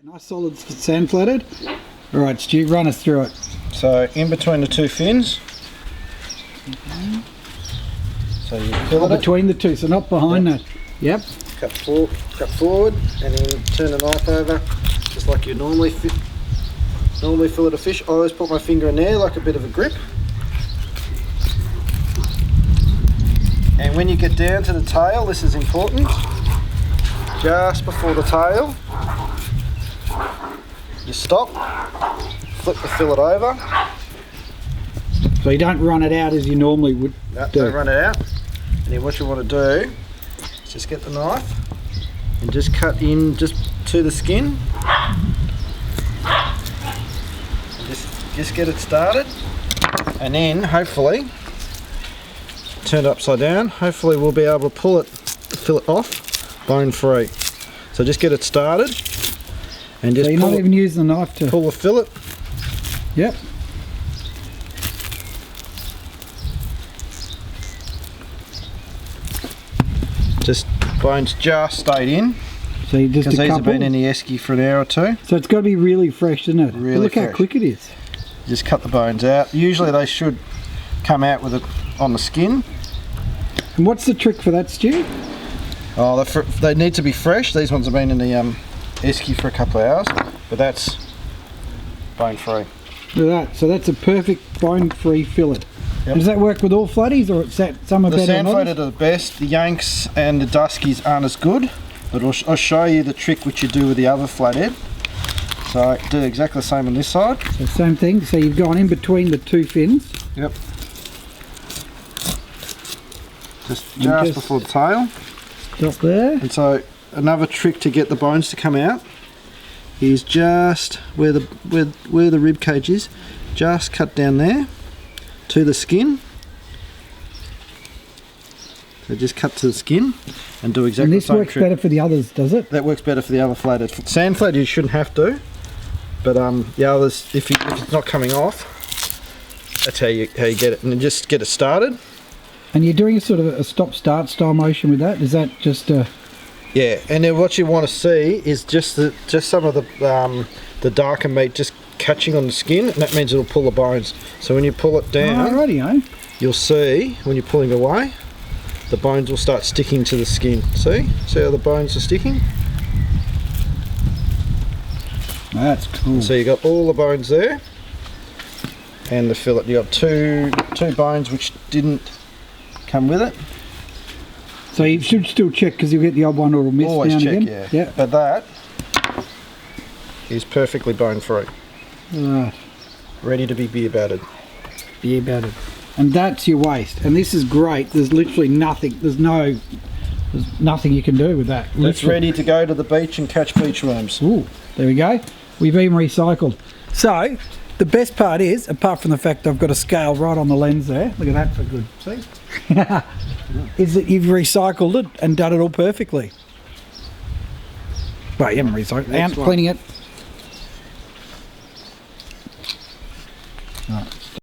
Nice solid sand flathead. All right, Stu, run us through it. So in between the two fins. So you fillet between the two, so not behind that. Yep. Cut forward, and then turn the knife over, just like you normally fillet a fish. I always put my finger in there like a bit of a grip. And when you get down to the tail, this is important. Just before the tail, you stop, flip the fillet over. So you don't run it out as you normally would do. Don't run it out. And then what you want to do is just get the knife and just cut in just to the skin. And just get it started. And then hopefully, turn it upside down, hopefully we'll be able to pull it, the fillet off, bone free. So just get it started and just so you're not even using the knife to pull the fillet. Yep. Just bones just stayed in. So you just because these have been in the esky for an hour or two. So it's got to be really fresh, isn't it? Really look fresh. How quick it is. Just cut the bones out. Usually they should come out with it on the skin. And what's the trick for that, Stu? Oh, they need to be fresh. These ones have been in the esky for a couple of hours, but that's bone free. Look at that. So that's a perfect bone-free fillet. Yep. Does that work with all flatties, or is that some are The better than sand others? flathead are the best. The yanks and the duskies aren't as good, but I'll show you the trick which you do with the other flathead. So do exactly the same on this side. So same thing. So you've gone in between the two fins. Yep. Just before the tail. Stop there. And so another trick to get the bones to come out is just where the rib cage is. Just cut down there to the skin. So just cut to the skin and do exactly the same trick. And this works better for the others, does it? That works better for the other flathead. Sand flathead you shouldn't have to, but the others, if it's not coming off, that's how you get it. And then just get it started. And you're doing a sort of a stop-start style motion with that. Is that just a... Yeah, and then what you want to see is just some of the darker meat just catching on the skin, and that means it'll pull the bones. So when you pull it down, Alrighty, you'll see when you're pulling away, the bones will start sticking to the skin. See how the bones are sticking? That's cool. So you got all the bones there, and the fillet. You got two bones which didn't come with it. So you should still check, because you'll get the odd one or it'll miss. Always down check, again. yeah. But that is perfectly bone free. Right. Ready to be beer battered. Beer battered. And that's your waste. And this is great. There's literally nothing. There's nothing you can do with that. It's ready to go to the beach and catch beach worms. Ooh, there we go. We've been recycled. So the best part is, apart from the fact I've got a scale right on the lens there, look at that for good, see? Is that you've recycled it and done it all perfectly. Well, you haven't recycled it. Next one. Cleaning it. Right,